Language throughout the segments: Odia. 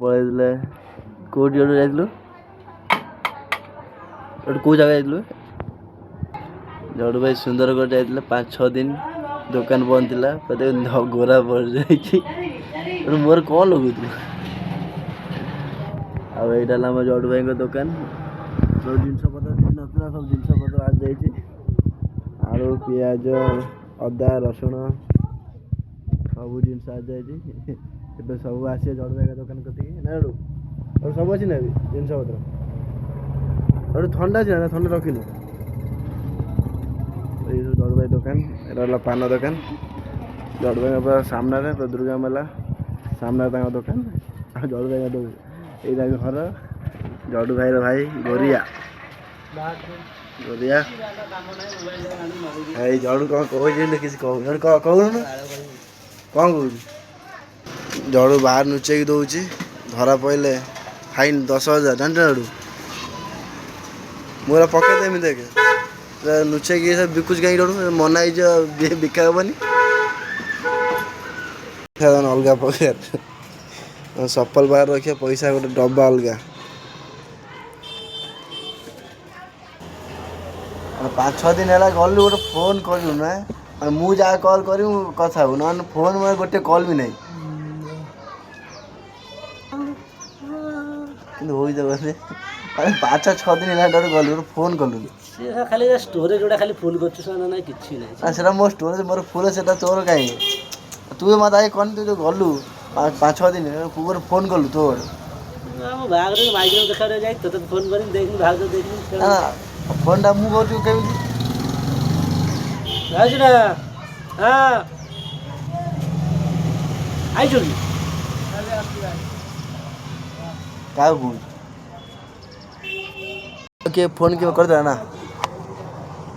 ପଳେଇଥିଲେ କେଉଁଠି ଗୋଟେ ଯାଇଥିଲୁ ଗୋଟେ କେଉଁ ଜାଗା ଯାଇଥିଲୁ ଜଡ଼ୁ ଭାଇ ସୁନ୍ଦରଗଡ଼ ଯାଇଥିଲେ 5-6 ଦିନ ଦୋକାନ ବନ୍ଦ ଥିଲା ଗୋରା ପଡ଼ିଯାଇଛି ମୋର କ'ଣ ଲଗାଉଥିଲୁ ଆଉ ଏଇଟା ହେଲା ଆମ ଜଡ଼ୁ ଭାଇଙ୍କ ଦୋକାନ ସବୁ ଜିନିଷପତ୍ର କିଛି ନଥିଲା ସବୁ ଜିନିଷପତ୍ର ଆସିଯାଇଛି ଆଳୁ ପିଆଜ ଅଦା ରସୁଣ ସବୁ ଜିନିଷ ଆସିଯାଇଛି ଏବେ ସବୁ ଆସିବେ ଜଡ଼ୁ ଭାଇଙ୍କ ଦୋକାନ କତିକି ନା ଜଡ଼ୁ ସବୁ ଅଛି ନା ଏବେ ଜିନିଷପତ୍ର ଜଡ଼ୁ ଥଣ୍ଡା ଅଛି ନା ଥଣ୍ଡା ରଖିଲୁ ଏଇ ସବୁ ଜଡ଼ୁ ଭାଇ ଦୋକାନ ଏଇଟା ହେଲା ପାନ ଦୋକାନ ଜଡ଼ୁ ଭାଇଙ୍କ ପୁରା ସାମ୍ନାରେ ପୁରା ଦୁର୍ଗା ମେଲା ସାମ୍ନାରେ ତାଙ୍କ ଦୋକାନ ଆଉ ଜଡ଼ୁ ଭାଇଙ୍କ ଏଇ ତାଙ୍କ ଘର ଜଡ଼ୁ ଭାଇର ଭାଇ ଗୋରିଆ ଗୋରିଆ ଏଇ ଜଡ଼ୁ କ'ଣ କହୁଛି କିଛି କହୁନି ଜଡ଼ୁ କହୁନୁ କ'ଣ କହୁଛୁ ଜଡ଼ୁ ବାହାର ନୁଚେଇକି ଦେଉଛି ଧରା ପଡ଼ିଲେ ଫାଇନ୍ 10,000 ଜାଣିଛ ଜଡ଼ୁ ମୁଁ ଏରା ପକେଇଦେମି ଦେଖେ ଲୁଚେଇକି ବିକୁଛି କାହିଁକି ଜଡ଼ୁ ମନା ହେଇଛି ବିକା ହେବନି ଅଲଗା ପ୍ରକାର ସଫଲ ବାହାର ରଖିବା ପଇସା ଗୋଟେ ଡବା ଅଲଗା 5-6 ଦିନ ହେଲା ଗଲୁ ଗୋଟେ ଫୋନ୍ କରିବୁ ନା ମୁଁ ଯାହା କଲ୍ କରିବି କଥା ହବୁ ନହେଲେ ଫୋନ୍ ମୋର ଗୋଟେ କଲ୍ ବି ନାହିଁ କିନ୍ତୁ ହୋଇଯାଉ ବୋଧେ 5-6 ଦିନ ହେଲା ଗୋଟେ ଗଲୁ ଗୋଟେ ଫୋନ୍ କଲୁ ଖାଲି ଷ୍ଟୋରେଜ ଗୁଡ଼ା ଖାଲି ଫୁଲ୍ କରୁଛୁ ନାହିଁ କିଛି ନାହିଁ ସେଟା ମୋ ଷ୍ଟୋରେଜ ମୋର ଫୁଲ୍ ସେଟା ତୋର କାହିଁକି ତୁ ମୋତେ ଆଜି କହନି ତୁ ଯେଉଁ ଗଲୁ 5-6 ଦିନ ଗୋଟେ ଫୋନ୍ କଲୁ ତୋ ଆମ ବାହାଘର ମାଇକ ଦେଖାରେ ଯାଇ ତୋତେ ଫୋନ୍ କରିକି ଦେଖିନି ଭାଉଜ ଦେଖିନି ଫୋନ୍ଟା ମୁଁ କରୁଛୁ କେମିତି ଯାଉଛୁ ନା ହଁ ଆଇଛୁ କି କାହାକୁ କିଏ ଫୋନ୍ କିଏ କରିଦେଲା ନା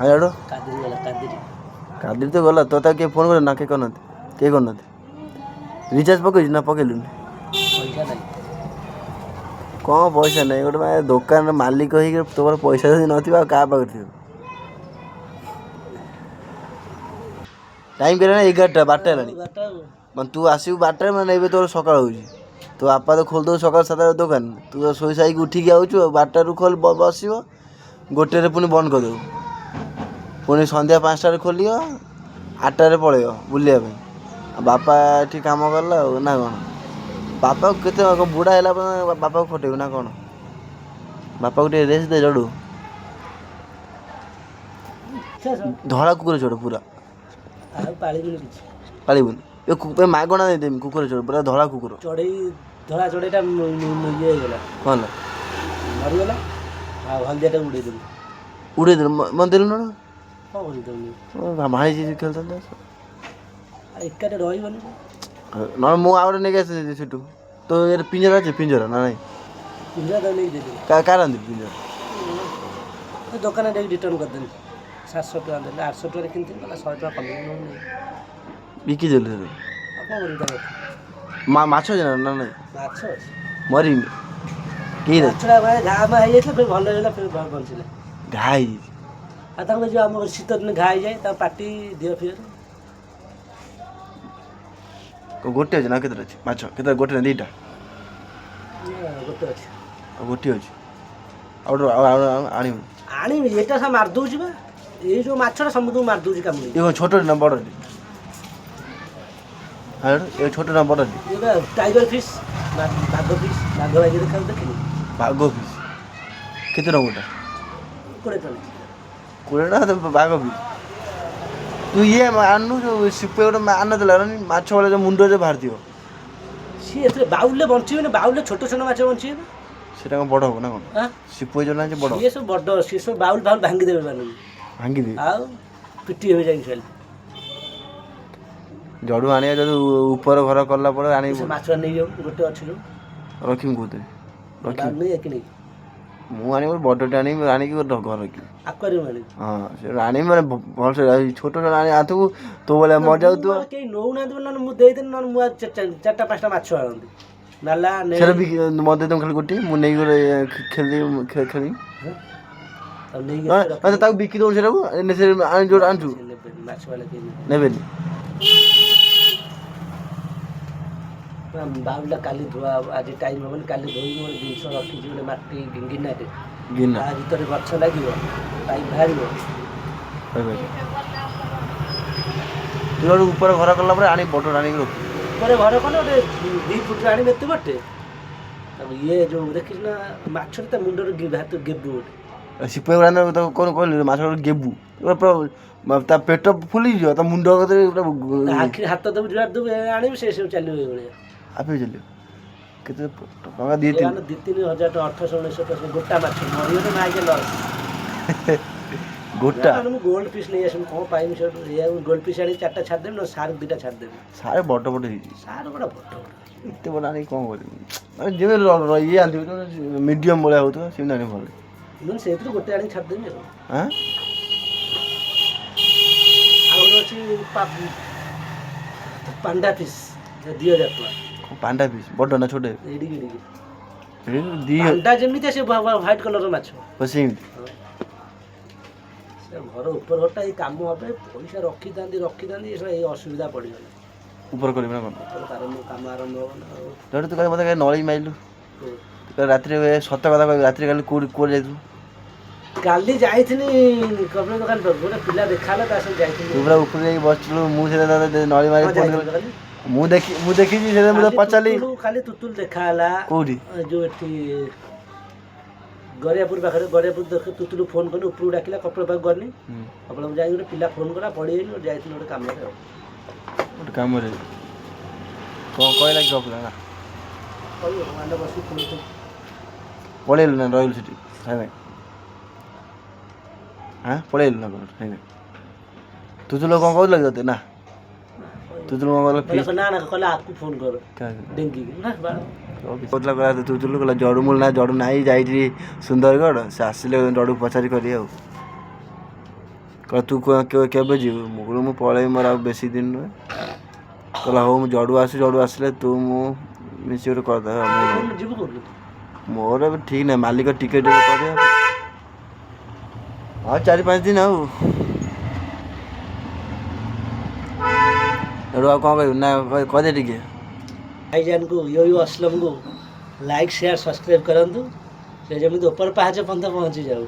ଆଡ଼ୁ କାଦିରି ତ ଗଲା ତ ତାକୁ କିଏ ଫୋନ୍ କରେ ନା କିଏ କରିନାହାନ୍ତି କିଏ କରିନାହାନ୍ତି ରିଚାର୍ଜ ପକେଇଛୁ ନା ପକେଇଲୁନି କ'ଣ ପଇସା ନାହିଁ ଗୋଟେ ମାନେ ଦୋକାନର ମାଲିକ ହେଇକି ତୋର ପଇସା ଯଦି ନଥିବ ଆଉ କାହା ପାଖରେ ଥିବ ଟାଇମ୍ କେତେ 12ଟା ହେଲାଣି ମାନେ ତୁ ଆସିବୁ 12ଟାରେ ମାନେ ଏବେ ତୋର ସକାଳ ହେଉଛି ତୋ ବାପା ତ ଖୋଲିଦେବୁ ସକାଳ 7ଟାରେ ଦୋକାନ ତୁ ତ ଶୋଇ ସାଇକି ଉଠିକି ଆଉଛୁ ଆଉ 12ଟାରୁ ବସିବ 1ଟାରେ ପୁଣି ବନ୍ଦ କରିଦେବୁ ପୁଣି ସନ୍ଧ୍ୟା 5ଟାରେ ଖୋଲିବ 8ଟାରେ ପଳେଇବ ବୁଲିବା ପାଇଁ ଆଉ ବାପା ଏଠି କାମ କଲା ଆଉ ନା କ'ଣ ବାପାକୁ କେତେ ବୁଢ଼ା ହେଲା ପର୍ଯ୍ୟନ୍ତ ବାପାକୁ ଖଟେଇବୁ ନା କ'ଣ ବାପାକୁ ଟିକେ ରେଷ୍ଟ ଦେ ଜଡ଼ୁ ଧଳା କୁକୁର ଚଢ଼ ପୁରା ପାଳିବୁନି ଏ ମାଗଣା ଦେଇଦେମି କୁକୁର ଚଢ଼ ପୁରା ଧଳା କୁକୁର ଧଳା ଚଢ଼େଇଟା ଇଏ ହେଇଗଲା କ'ଣ ହେଲା ମରିଗଲା ଆଉ ହଳଦିଆଟା ଉଡ଼େଇଦେଲୁ ମତେ ଦେଲୁ ନା କ'ଣ କରିଦେବୁ ଭାଣିଛି ଖେଳିଥାନ୍ତା ଏକାଠି ରହିବନି ନହେଲେ ମୁଁ ଆଉ ଗୋଟେ ନେଇକି ଆସିଥିଲି ସେଠୁ ତ ଏର ପିଞ୍ଜରା ଅଛି ପିଞ୍ଜରା ନା ନାଇଁ ପିଞ୍ଜରା ତାକୁ ନେଇକି ଦେଇଦେବି କାହାର ଆଣିଥିଲି ପିଞ୍ଜରା ଦୋକାନରେ ନେଇକି ରିଟର୍ନ କରିଦେଲି 700 ଟଙ୍କା ଦେଲେ 800 ଟଙ୍କାରେ କିଣିଥିଲି କହିଲା 100 ଟଙ୍କା କମେଇ ବିକିଦେଲୁ ଆଉ କ'ଣ କରିବି ତାକୁ ମାଛ ଅଛି ନା ନାଇଁ ମାଛ ଅଛି ମରିନି କି ମାଛଟା ଘା ମା ହେଇଯାଇଥିଲା ଫେର ଭଲ ହେଇଗଲା ଫେର ବଞ୍ଚିଲା ଘା ହେଇଯାଇଛି ଆଉ ତାଙ୍କୁ ଯେଉଁ ଆମ ଶୀତ ଦିନେ ଘା ହେଇଯାଏ ତାଙ୍କ ପାଟି ଦିହ ଫିଅ ଗୋଟେ ଅଛି ନା କେତେଟା ଅଛି ମାଛ କେତେ ଗୋଟେ ନା ଦୁଇଟା ଗୋଟେ ଅଛି ଆଉ ଗୋଟିଏ ଅଛି ଆଉ ଆଣିବୁ ଆଣିବି ଏଟା ସବୁ ମାରିଦେଉଛି ବା ଏଇ ଯେଉଁ ମାଛଟା ସମସ୍ତଙ୍କୁ ମାରିଦେଉଛି କାମୁଡ଼ି ଏ କ'ଣ ଛୋଟଟି ନା ବଡ଼ଟି ଏ ଛୋଟ ନା ବଡ଼ଟି ଟାଇଗର ଫିସ୍ ବାଘ ଫିସ୍ ବାଘ ବାଘ ଦେଖାଉ ଦେଖିନି ବାଘ ଫିସ୍ କେତେ ଟଙ୍କା 20 ଟଙ୍କା 20 ଟଙ୍କା ବାଘ ଫିସ୍ ତୁ ଇଏ ଆଣୁ ଯେଉଁ ସିପେ ଗୋଟେ ଆଣିନଥିଲା ମାଛ ଭଳିଆ ଯେଉଁ ମୁଣ୍ଡ ଯେ ବାହାରିଥିବ ସିଏ ଏଥିରେ ବାଉଲରେ ବଞ୍ଚିବେନି ବାଉଲରେ ଛୋଟ ଛୋଟ ମାଛ ବଞ୍ଚିବେ ନା ସେଟା କ'ଣ ବଡ଼ ହବ ନା କ'ଣ ସିପୁ ଯେଉଁ ନାହିଁ ବଡ଼ ସିଏ ସବୁ ବଡ଼ ସିଏ ସବୁ ବାଉଲ ଫାଉଲ ଭାଙ୍ଗିଦେବେ ମାନଙ୍କୁ ଭାଙ୍ଗିଦେବେ ଆଉ ପିଟି ହେବେ ଯାଇକି ଖାଲି ଜଡ଼ୁ ଆଣିବା ଯଦି ଉପର ଘର କଲା ପରେ ଆଣିବୁ ମାଛ ନେଇଯାଉ ଗୋଟେ ଅଛି ଯେଉଁ ରଖିବୁ କହୁଥିଲି ରଖିବୁ ନେଇ ଏକି ନେଇ ମୁଁ ଆଣିବି ବଡ଼ଟେ ଆଣିବି ଆଣିକି ଗୋଟେ ଘର ରଖିବି ଆକ୍ୱାରିୟମ୍ ଆଣିବି ହଁ ସେ ଆଣିବି ମାନେ ଭଲସେ ଛୋଟ ଆଣି ଆଣିଥିବୁ ତୋ ଭଳିଆ ମରିଯାଉଥିବ କେହି ନେଉନାହାନ୍ତି ନହେଲେ ମୁଁ ଦେଇଦେଲି ନହେଲେ ମୁଁ 4-5ଟା ମାଛ ଆଣନ୍ତି ନାଲା ସେଟା ବି ମତେ ଦେବୁ ଖାଲି ଗୋଟିଏ ମୁଁ ନେଇକି ଗୋଟେ ଖେଳିବି ତାକୁ ବିକି ଦେବୁ ସେଟାକୁ ଯୋଉଟା ଆଣିଛୁ ନେବେନି ବାଉଲଟା କାଲି ଧୁଆ ହେବ, ଆଜି ଟାଇମ୍ ହେବନି, କାଲି ଧୋଇକି ଗୋଟେ ଜିନିଷ ରଖିଛି, ଗୋଟେ ମାଟି ଗିନାଟେ, ଗିନା ତା ଭିତରେ ଗଛ ଲାଗିବ, ପାଇପ୍ ବାହାରିବ। ତୁ ଗୋଟେ ଉପରେ ଘର କଲା ପରେ ଆଣି ବଡ଼ ଆଣିକି ରଖୁ। ଉପରେ ଘର କଲେ ଗୋଟେ 2 ଫୁଟ ଆଣିବେ ଏତେ ଗୋଟେ। ତାକୁ ଇଏ ଯେଉଁ ଦେଖିଛୁ ନା ମାଛରେ ତା ମୁଣ୍ଡରେ ଭାତ ଗେବୁ ଗୋଟେ। ସିପାହୀ ଗୁଡ଼ା ତାକୁ କ'ଣ କହିଲି ମାଛ ଗେବୁ ତା ପେଟ ଫୁଲିଯିବ, ତା ମୁଣ୍ଡ କତିରେ ତା ଆଖି ହାତ ଦେବୁ ଯୁଆଡ଼େ ଦେବୁ ଆଣିବୁ ସେ ସବୁ ଚାଲିବ ଏଇଭଳିଆ। ଆପେ ଚାଲିବ। କେତେ ଟଙ୍କା ଦିଏ? 2-3 ହଜାର ଟଙ୍କା, 1800-1900 ଟଙ୍କା ଗୋଟା ମାଛ ମରିଗଲେ ନା ଆଗେ ଲସ୍। ଗୋଟା ମୁଁ ଗୋଲ୍ଡ ପିସ୍ ନେଇ ଆସିବି, କ'ଣ ପାଇବି ସେଠୁ? ଗୋଲ୍ଡ ପିସ୍ ଆଣିକି 4ଟା ଛାଡ଼ିଦେବି, ନା ସାର୍ 2ଟା ଛାଡ଼ିଦେବି। ସାରେ ବଡ଼ ବଡ଼ ହେଇଛି। ସାର୍ ଗୋଟେ ବଡ଼ ଏତେ ବଡ଼ ଆଣିକି କ'ଣ କରିବି? ମାନେ ଯେମିତି ଇଏ ଆଣିଥିବି ମିଡ଼ିୟମ୍ ଭଳିଆ ହେଉଥିବ ସେମିତି ଆଣିକି ଭଲ। ମୁଁ ସେଇଥିରୁ ଗୋଟେ ଆଣିକି ଛାଡ଼ିଦେବି ଆଉ। ହାଁ ଆଉ ଗୋଟେ ଅଛି ପାଣ୍ଡା ପିସ୍ 2000 ଟଙ୍କା। ପାଣ୍ଡା ପିସ୍ ବଡ଼ ନା ଛୋଟ? ଏଡ଼ିକି ପାଣ୍ଡା ଯେମିତି ସେ ହ୍ୱାଇଟ୍ କଲର୍ର ମାଛ ସେମିତି। ସେ ଘର ଉପର ଘରଟା ଏଇ କାମ হবে, ପଇସା ରଖିଥାନ୍ତି ଏଇ ଅସୁବିଧା ପଡ଼ିଗଲା। ଉପର କରିବି ନା କ'ଣ? କାମ ଆରମ୍ଭ ହେବ ନା ଆଉ। ଯୋଉଠି ତୁ ମୋତେ କାଲି ନଳି ମାଇଲୁ, ରାତିରେ ସତ କଥା କହିବି, ରାତିରେ କାଲି କୁଆଡ଼େ ଯାଇଥିଲୁ? କାଲି ଯାଇଥିଲି କପଡ଼ା ଦୋକାନ ପାଖକୁ, ଗୋଟେ ପିଲା ଦେଖାହେଲା, ତା ସହିତ ଯାଇଥିଲି। ତୁ ପୁରା ଉପରେ ଯାଇକି ବସିଥିଲୁ, ମୁଁ ସେଟା ନଳି ମାରି ମୁଁ ଦେଖିଛି ସେଟା ମୁଁ ପଚାରିଲି। ଖାଲି ତୁତୁଲ ଦେଖାହେଲା। କୋଉଠି? ଯେଉଁ ଏଠି ଗରିଆପୁର ପାଖରେ, ଗରିଆପୁର ତୁତୁଲ ଫୋନ୍ କଲି, ଉପରକୁ ଡାକିଲା, କପଡ଼ା ପାଖକୁ ଗଲି, କପଡ଼ା ଯାଇକି ଗୋଟେ ପିଲା ଫୋନ୍ କଲା, ପଡ଼ିଗଲି, ଯାଇଥିଲି ଗୋଟେ କାମରେ ଆଉ। ଗୋଟେ କାମରେ କ'ଣ କହିଲା କି କପଡ଼ା ନା ପଳେଇଲୁ ନା ରହିଲୁ ସେଠି? ହାଁ ପଳେଇଲୁ ନା କ'ଣ? ତୁ କ'ଣ କହୁଥିଲା କି ତୋତେ? ନା ତୁ କ'ଣ କହିଲା ଆକୁ ଫୋନ୍ କର ଡେଙ୍କିକି ନା କହୁଥିଲା, କହିଲା ତୁ କହିଲା ଜଡ଼ୁ ମୂଳ ନା ଜଡ଼ୁ ନାହିଁ, ଯାଇଛି ସୁନ୍ଦରଗଡ଼, ସେ ଆସିଲେ ଜଡ଼ୁ ପଚାରି କରି ଆଉ। କହିଲା ତୁ କେବେ ଯିବୁ? ମୁଁ କହିଲି ମୁଁ ପଳେଇବି, ମୋର ଆଉ ବେଶୀ ଦିନ ନୁହେଁ। କହିଲା ହଉ ମୁଁ ଜଡ଼ୁ ଆସିଲେ ତୁ ମୁଁ ମିଶି ଗୋଟେ କରିଦେବା। ଯିବୁ କୋଉଠି? ମୋର ଏବେ ଠିକ୍ ନାହିଁ, ମାଲିକ ଟିକେଟ୍ କରିବା ଆଉ 4-5 ଦିନ ଆଉ। ଏଠୁ ଆଉ କ'ଣ କହିବୁ? ନା କହିଦେ ଟିକେ। ଭାଇଜାନକୁ ୟୋ ଅସଲମକୁ ଲାଇକ୍ ସେୟାର ସବସ୍କ୍ରାଇବ୍ କରନ୍ତୁ, ସେ ଯେମିତି ଉପର ପାହାଚ ପର୍ଯ୍ୟନ୍ତ ପହଞ୍ଚି ଯାଉ।